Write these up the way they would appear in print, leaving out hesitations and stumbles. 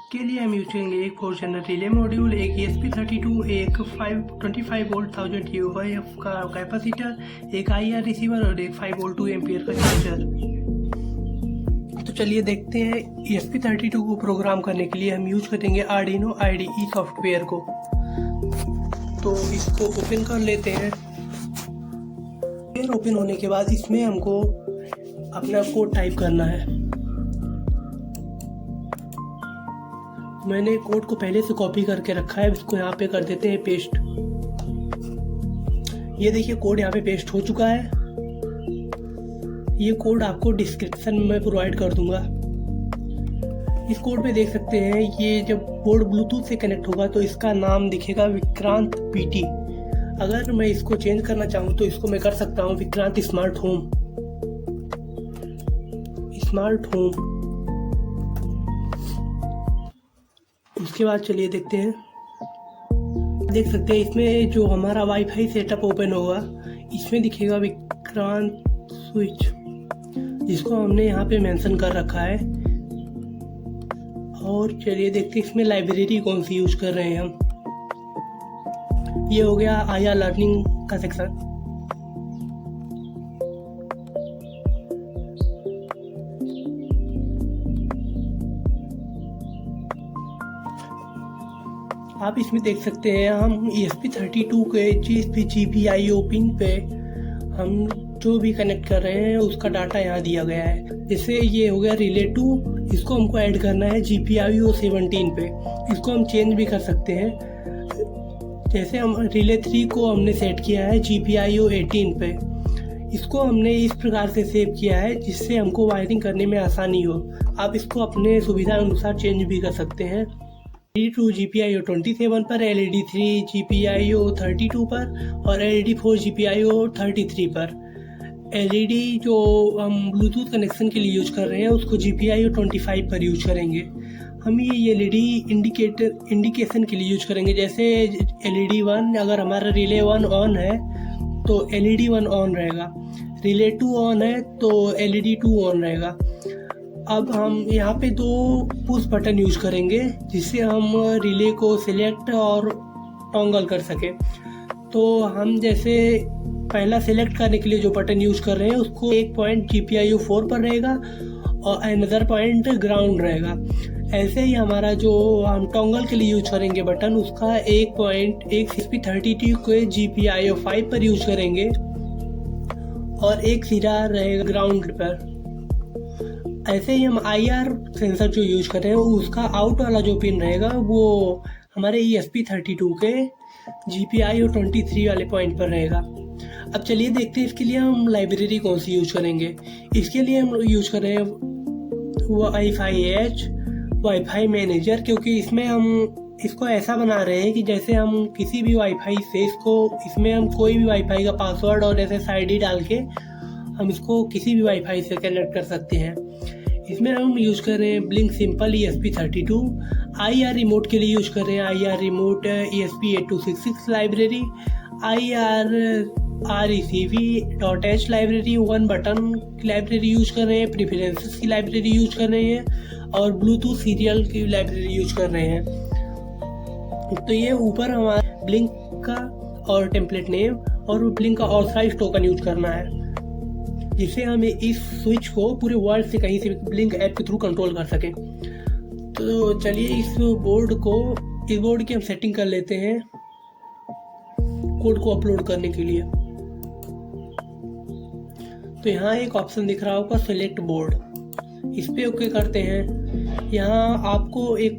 इसके लिए हम यूज करेंगे एक 4 चैनल रिले मॉड्यूल, एक ESP32, एक 525 वोल्ट 1000 UHF का कैपेसिटर, एक IR रिसीवर और एक 5 वोल्ट 2 एम्पियर का चार्जर। तो चलिए देखते हैं। ESP32 को प्रोग्राम करने के लिए हम यूज करेंगे Arduino IDE सॉफ्टवेयर को। तो इसको ओपन कर लेते हैं। फिर ओपन होने के बाद इसमें हमको अपना कोड टाइप करना है। मैंने कोड को पहले से कॉपी करके रखा है, इसको यहाँ पे कर देते हैं पेस्ट। ये देखिए कोड यहाँ पे पेस्ट हो चुका है। ये कोड आपको डिस्क्रिप्शन में प्रोवाइड कर दूंगा। इस कोड में देख सकते हैं, ये जब बोर्ड ब्लूटूथ से कनेक्ट होगा तो इसका नाम दिखेगा विक्रांत PT। अगर मैं इसको चेंज करना चाहूँ तो इसको मैं कर सकता हूँ विक्रांत स्मार्ट होम। उसके बाद चलिए देखते हैं। देख सकते हैं इसमें जो हमारा वाईफाई सेटअप ओपन होगा, इसमें दिखेगा विक्रांत स्विच, जिसको हमने यहाँ पे मेंशन कर रखा है। और चलिए देखते हैं इसमें लाइब्रेरी कौन सी यूज कर रहे हैं हम। ये हो गया IR लर्निंग का सेक्शन। आप इसमें देख सकते हैं हम ESP32 के GPIO पिन पे हम जो भी कनेक्ट कर रहे हैं उसका डाटा यहाँ दिया गया है। जैसे ये हो गया रिले 2, इसको हमको ऐड करना है GPIO 17 पे। इसको हम चेंज भी कर सकते हैं। जैसे हम रिले 3 को हमने सेट किया है GPIO 18 पे। इसको हमने इस प्रकार से सेव किया है जिससे हमको वायरिंग करने में आसानी हो। आप इसको अपने सुविधा अनुसार चेंज भी कर सकते हैं। LED 2 GPIO 27 पर, LED 3 GPIO 32 पर और LED 4 GPIO 33 पर। LED जो हम ब्लूटूथ कनेक्शन के लिए यूज कर रहे हैं उसको GPIO 25 पर यूज करेंगे। हम ये LED इंडिकेशन के लिए यूज करेंगे। जैसे LED 1, अगर हमारा रिले 1 ऑन है तो LED 1 ऑन रहेगा, रिले 2 ऑन है तो LED 2 ऑन रहेगा। अब हम यहाँ पे 2 पुश बटन यूज करेंगे जिससे हम रिले को सिलेक्ट और टॉगल कर सके। तो हम जैसे पहला सिलेक्ट करने के लिए जो बटन यूज कर रहे हैं उसको एक पॉइंट GPIO 4 पर रहेगा और अनदर पॉइंट ग्राउंड रहेगा। ऐसे ही हमारा जो हम टॉगल के लिए यूज करेंगे बटन, उसका एक पॉइंट ESP32 के GPIO 5 पर यूज करेंगे और एक सिरा रहेगा ग्राउंड पर। ऐसे ही हम IR सेंसर जो यूज कर रहे हैं उसका आउट वाला जो पिन रहेगा वो हमारे ESP32 के GPIO 23 वाले पॉइंट पर रहेगा। अब चलिए देखते हैं इसके लिए हम लाइब्रेरी कौन सी यूज करेंगे। इसके लिए हम यूज कर रहे हैं वाईफाई मैनेजर, क्योंकि इसमें हम इसको ऐसा बना रहे हैं कि जैसे हम किसी भी वाईफाई से इसमें हम कोई भी वाईफाई का पासवर्ड और SSID डाल के हम इसको किसी भी वाईफाई से कनेक्ट कर सकते हैं। इसमें हम यूज कर रहे हैं blink simple ESP32। IR remote के लिए यूज कर रहे हैं IR remote ESP8266 library, IR RECV.H library, 1 button की लाइब्रेरी यूज कर रहे हैं, प्रेफरेंसेस की लाइब्रेरी यूज कर रहे हैं और ब्लूटूथ सीरियल की लाइब्रेरी यूज कर रहे हैं। तो ये ऊपर हमारा ब्लिंक का और टेम्पलेट नेम और ब्लिंक का ऑथराइज्ड टोकन यूज करना है, जिससे हम इस स्विच को पूरे वर्ल्ड से कहीं से ब्लिंक ऐप के थ्रू कंट्रोल कर सकें। तो चलिए इस बोर्ड की हम सेटिंग कर लेते हैं कोड को अपलोड करने के लिए। तो यहाँ एक ऑप्शन दिख रहा होगा सिलेक्ट बोर्ड, इस पे ओके करते हैं। यहाँ आपको एक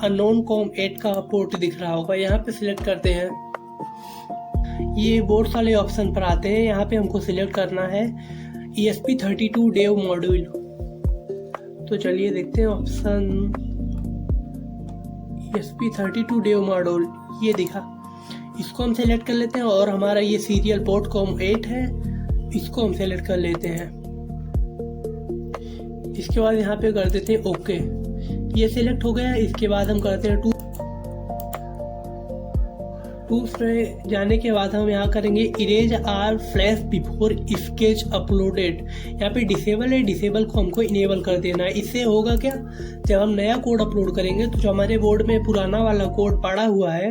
अननोन कॉम 8 का पोर्ट दिख रहा होगा, यहाँ पे सिलेक्ट करते हैं। ये बोर्ड वाले ऑप्शन पर आते हैं। यहाँ पे हमको सिलेक्ट करना है ESP32 डेव मॉड्यूल। तो चलिए देखते हैं ऑप्शन ESP32 डेव मॉड्यूल, ये दिखा। इसको हम सेलेक्ट कर लेते हैं और हमारा ये सीरियल पोर्ट कॉम 8 है, इसको हम सेलेक्ट कर लेते हैं। इसके बाद यहाँ पे कर देते हैं ओके, ये सिलेक्ट हो गया। इसके बाद हम करते हैं टूल्स में जाने के बाद हम यहाँ करेंगे erase or flash before sketch uploaded. यहाँ पे डिसेबल है, डिसेबल को हमको इनेबल कर देना है। इससे होगा क्या, जब हम नया कोड अपलोड करेंगे तो जो हमारे बोर्ड में पुराना वाला कोड पड़ा हुआ है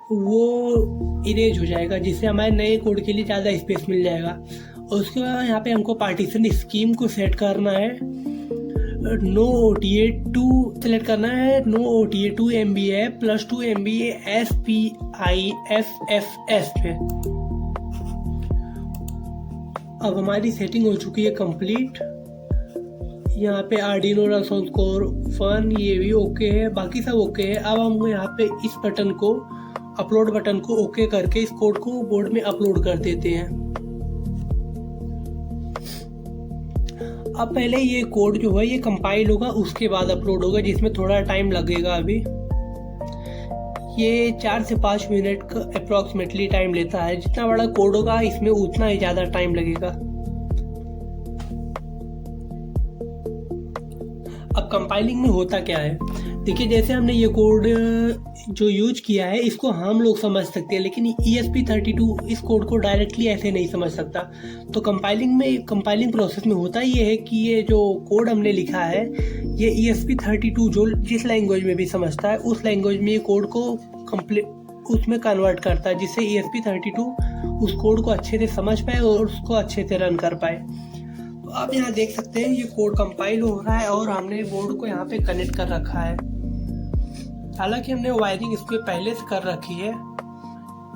वो इरेज हो जाएगा, जिससे हमारे नए कोड के लिए ज़्यादा स्पेस मिल जाएगा। और उसके बाद यहाँ पे हमको पार्टीशन स्कीम को सेट करना है। नो OTA2 सेलेक्ट करना है। No OTA2 MBA plus 2 MBA SPIFFS पे। अब हमारी सेटिंग हो चुकी है कंप्लीट। यहाँ पे Arduino Core 1 ये भी ओके है, बाकी सब ओके है। अब हम यहाँ पे इस बटन को, अपलोड बटन को ओके करके इस कोड को बोर्ड में अपलोड कर देते हैं। अब पहले ये कोड जो है ये कंपाइल होगा, उसके बाद अपलोड होगा, जिसमें थोड़ा टाइम लगेगा। अभी ये 4 से 5 मिनट का अप्रॉक्सीमेटली टाइम लेता है। जितना बड़ा कोड होगा इसमें उतना ही ज़्यादा टाइम लगेगा। अब कंपाइलिंग में होता क्या है, देखिए जैसे हमने ये कोड जो यूज किया है इसको हम लोग समझ सकते हैं, लेकिन ESP32 इस कोड को डायरेक्टली ऐसे नहीं समझ सकता। तो कंपाइलिंग प्रोसेस में होता ये है कि ये जो कोड हमने लिखा है ये ESP32 जो जिस लैंग्वेज में भी समझता है उस लैंग्वेज में ये कोड को उसमें कन्वर्ट करता है, जिससे ESP32 उस कोड को अच्छे से समझ पाए और उसको अच्छे से रन कर पाए। तो आप यहाँ देख सकते हैं ये कोड कंपाइल हो रहा है और हमने बोर्ड को यहाँ पे कनेक्ट कर रखा है। हालांकि हमने वायरिंग इसके पहले से कर रखी है।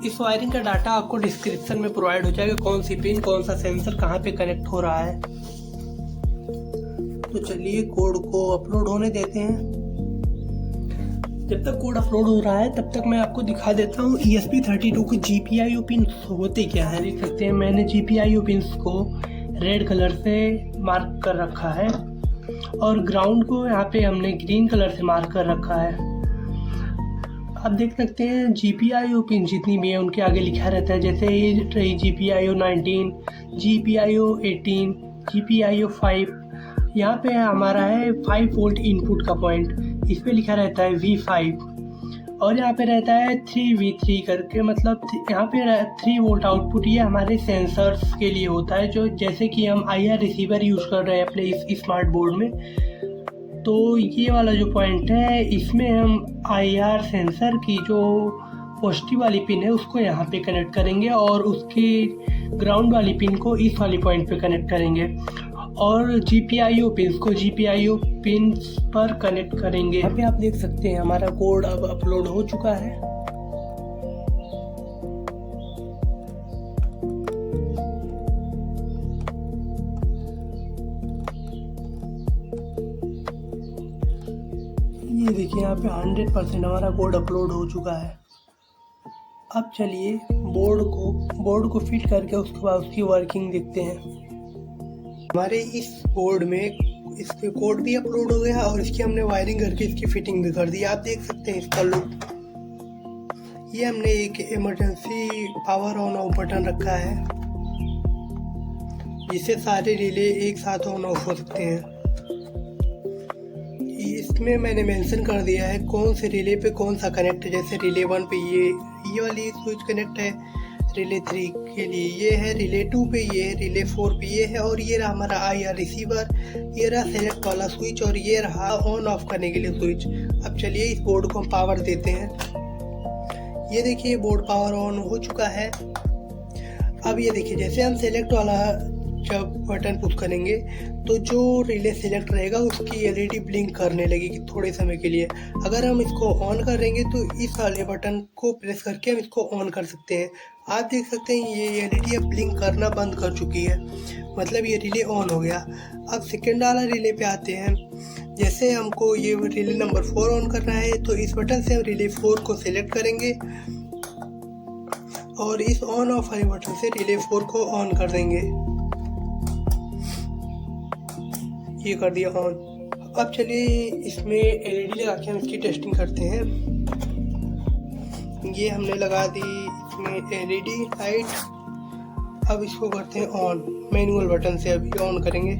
इस वायरिंग का डाटा आपको डिस्क्रिप्शन में प्रोवाइड हो जाएगा, कौन सी पिन, कौन सा सेंसर कहाँ पे कनेक्ट हो रहा है। तो चलिए कोड को अपलोड होने देते हैं। जब तक कोड अपलोड हो रहा है तब तक मैं आपको दिखा देता हूँ ESP32 के GPIO पिन होते क्या है। देख सकते हैं मैंने GPIO पिन्स को रेड कलर से मार्क कर रखा है और ग्राउंड को यहाँ पे हमने ग्रीन कलर से मार्क कर रखा है। आप देख सकते हैं GPIO पिन जितनी भी है उनके आगे लिखा रहता है, जैसे ये रही GPIO 19, GPIO 18, GPIO 5। यहाँ पे हमारा है 5 वोल्ट इनपुट का पॉइंट, इस पे लिखा रहता है V5 और यहाँ पे रहता है 3V3 करके, मतलब यहाँ पे 3 वोल्ट आउटपुट। ये हमारे सेंसर्स के लिए होता है, जो जैसे कि हम IR रिसीवर यूज़ कर रहे हैं अपने इस स्मार्ट बोर्ड में। तो ये वाला जो पॉइंट है इसमें हम IR सेंसर की जो पॉजिटिव वाली पिन है उसको यहाँ पे कनेक्ट करेंगे और उसकी ग्राउंड वाली पिन को इस वाली पॉइंट पे कनेक्ट करेंगे और GPIO पिन्स को GPIO पिन्स पर कनेक्ट करेंगे। यहाँ पे आप देख सकते हैं हमारा कोड अब अपलोड हो चुका है। ये देखिए यहाँ पे 100% हमारा कोड अपलोड हो चुका है। अब चलिए बोर्ड को फिट करके उसके बाद उसकी वर्किंग देखते हैं। हमारे इस बोर्ड में इसके कोड भी अपलोड हो गया और इसकी हमने वायरिंग करके इसकी फिटिंग भी कर दी। आप देख सकते हैं इसका लुक। ये हमने एक emergency power on off button रखा है जिससे सारे रिले एक साथ ऑन ऑफ हो सकते हैं। इसमें मैंने मेंशन कर दिया है कौन से रिले पे कौन सा कनेक्ट है। जैसे रिले 1 पे ये वाली स्विच कनेक्ट है, रिले 3 के लिए ये है, रिले 2 पे ये है, रिले 4 पे ये है और ये रहा हमारा IR रिसीवर, ये रहा सेलेक्ट वाला स्विच और ये रहा ऑन ऑफ करने के लिए स्विच। अब चलिए इस बोर्ड को हम पावर देते हैं। ये देखिए बोर्ड पावर ऑन हो चुका है। अब ये देखिए जैसे हम सेलेक्ट वाला जब बटन पुश करेंगे तो जो रिले सेलेक्ट रहेगा उसकी LED ब्लिंक करने लगेगी थोड़े समय के लिए। अगर हम इसको ऑन करेंगे तो इस वाले बटन को प्रेस करके हम इसको ऑन कर सकते हैं। आप देख सकते हैं ये LED अब ब्लिंक करना बंद कर चुकी है, मतलब ये रिले ऑन हो गया। अब सेकेंड वाला रिले पे आते हैं। जैसे हमको ये रिले नंबर 4 ऑन करना है तो इस बटन से हम रिले 4 को सिलेक्ट करेंगे और इस ऑन ऑफ वाले बटन से रिले 4 को ऑन कर देंगे। ये कर दिया ऑन। अब चलिए इसमें LED लगा के हम इसकी टेस्टिंग करते हैं। ये हमने लगा दी इसमें LED लाइट। अब इसको करते हैं ऑन, मैनुअल बटन से अभी ऑन करेंगे।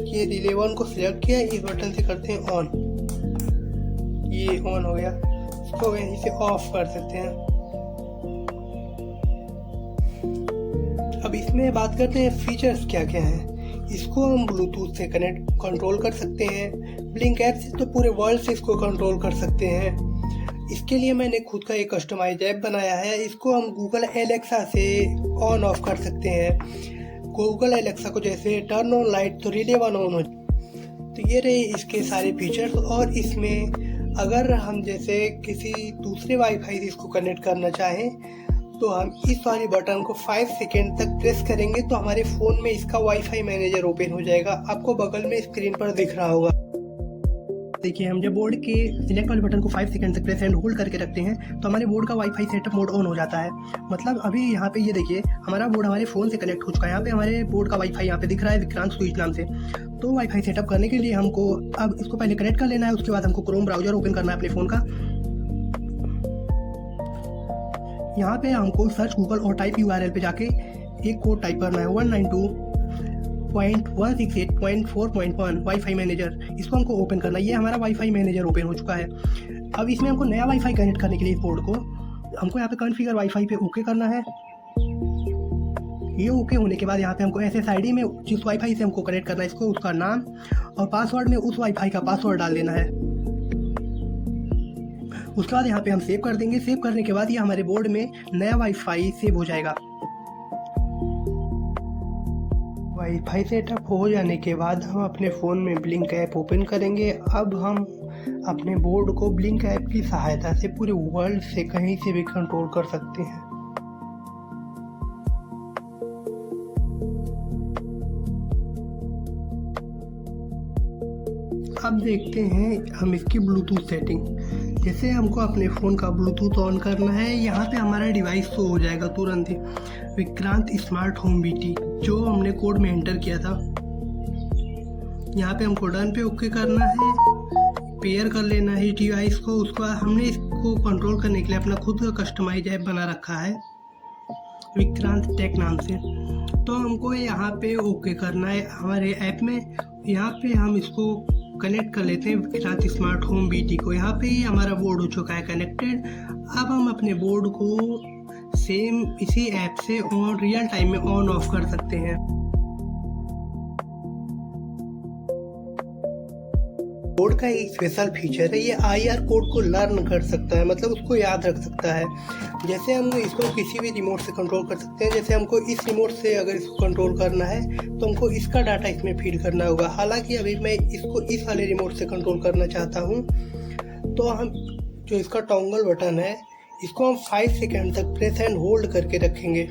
ये रिले 1 को सिलेक्ट किया, इस बटन से करते हैं ऑन, ये ऑन हो गया। इसको यहीं से ऑफ कर सकते हैं। अब इसमें बात करते हैं फीचर्स क्या क्या हैं। इसको हम ब्लूटूथ से कनेक्ट कंट्रोल कर सकते हैं, ब्लिंक ऐप से तो पूरे वर्ल्ड से इसको कंट्रोल कर सकते हैं। इसके लिए मैंने खुद का एक कस्टमाइज ऐप बनाया है। इसको हम गूगल एलेक्सा से ऑन ऑफ कर सकते हैं। गूगल एलेक्सा को जैसे टर्न ऑन लाइट तो रिले वन ऑन हो। तो ये रहे इसके सारे फीचर्स। और इसमें अगर हम जैसे किसी दूसरे वाईफाई से इसको कनेक्ट करना चाहें तो हम इस वाली बटन को 5 सेकेंड तक प्रेस करेंगे तो हमारे फ़ोन में इसका वाईफाई मैनेजर ओपन हो जाएगा। आपको बगल में स्क्रीन पर दिख रहा होगा। देखिए, हम जब बोर्ड के सिलेक्ट वाले बटन को 5 सेकंड तक प्रेस एंड होल्ड करके रखते हैं तो हमारे बोर्ड का वाईफाई सेटअप मोड ऑन हो जाता है। मतलब अभी यहाँ पे ये देखिए, हमारा बोर्ड हमारे फ़ोन से कनेक्ट हो चुका है। यहाँ पे हमारे बोर्ड का वाईफाई यहाँ पे दिख रहा है विक्रांत स्विच नाम से। तो वाईफाई सेटअप करने के लिए हमको अब इसको पहले कनेक्ट कर लेना है। उसके बाद हमको क्रोम ब्राउजर ओपन करना है अपने फ़ोन का। यहाँ पे हमको सर्च गूगल और टाइप URL पे जाके एक कोड टाइप करना है 192.168.4.1 वाईफाई मैनेजर। इसको हमको ओपन करना है। ये हमारा वाईफाई मैनेजर ओपन हो चुका है। अब इसमें हमको नया वाईफाई कनेक्ट करने के लिए इस बोर्ड को हमको यहाँ पे कॉन्फ़िगर वाईफाई पे ओके करना है। ये ओके होने के बाद यहाँ पे हमको SSID में जिस वाईफाई से हमको कनेक्ट करना है इसको उसका नाम और पासवर्ड में उस वाईफाई का पासवर्ड डाल देना है। उसके बाद यहाँ पे हम सेव कर देंगे। सेव करने के बाद ये हमारे बोर्ड में नया वाईफाई सेव हो जाएगा। वाईफाई सेटअप हो जाने के बाद हम अपने फ़ोन में ब्लिंक ऐप ओपन करेंगे। अब हम अपने बोर्ड को ब्लिंक ऐप की सहायता से पूरे वर्ल्ड से कहीं से भी कंट्रोल कर सकते हैं। अब देखते हैं हम इसकी ब्लूटूथ सेटिंग। जैसे हमको अपने फ़ोन का ब्लूटूथ ऑन करना है, यहाँ पे हमारा डिवाइस शो हो जाएगा तुरंत ही, विक्रांत स्मार्ट होम BT, जो हमने कोड में एंटर किया था। यहाँ पे हमको डन पे ओके करना है, पेयर कर लेना है डिवाइस को। उसके बाद हमने इसको कंट्रोल करने के लिए अपना खुद का कस्टमाइज ऐप बना रखा है विक्रांत टेक नाम से। तो हमको यहाँ पे ओके करना है हमारे ऐप में। यहाँ पे हम इसको कनेक्ट कर लेते हैं विक्रांत स्मार्ट होम BT को। यहाँ पे ही हमारा बोर्ड हो चुका है कनेक्टेड। अब हम अपने बोर्ड को सेम इसी ऐप से ऑन रियल टाइम में ऑन ऑफ कर सकते हैं। बोर्ड का एक स्पेशल फीचर है, ये IR कोड को लर्न कर सकता है, मतलब उसको याद रख सकता है। जैसे हम इसको किसी भी रिमोट से कंट्रोल कर सकते हैं। जैसे हमको इस रिमोट से अगर इसको कंट्रोल करना है तो हमको इसका डाटा इसमें फीड करना होगा। हालांकि अभी मैं इसको इस वाले रिमोट से कंट्रोल करना चाहता हूँ, तो हम जो इसका टॉगल बटन है इसको हम 5 सेकेंड तक प्रेस एंड होल्ड करके रखेंगे।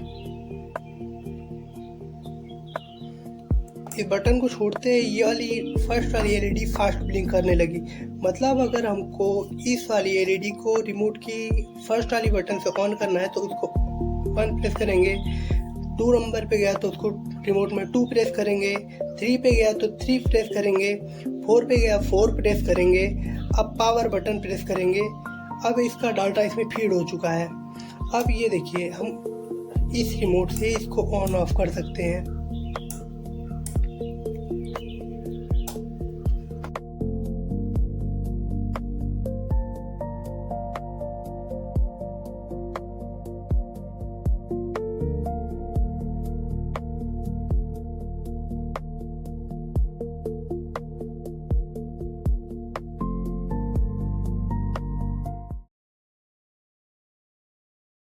इस बटन को छोड़ते ही ये वाली फर्स्ट वाली LED फास्ट ब्लिंक करने लगी। मतलब अगर हमको इस वाली LED को रिमोट की फर्स्ट वाली बटन से ऑन करना है तो उसको 1 प्रेस करेंगे, 2 नंबर पे गया तो उसको रिमोट में 2 प्रेस करेंगे, 3 पे गया तो 3 प्रेस करेंगे, 4 पे गया 4 प्रेस करेंगे। अब पावर बटन प्रेस करेंगे। अब इसका डाटा इसमें फीड हो चुका है। अब ये देखिए, हम इस रिमोट से इसको ऑन ऑफ कर सकते हैं।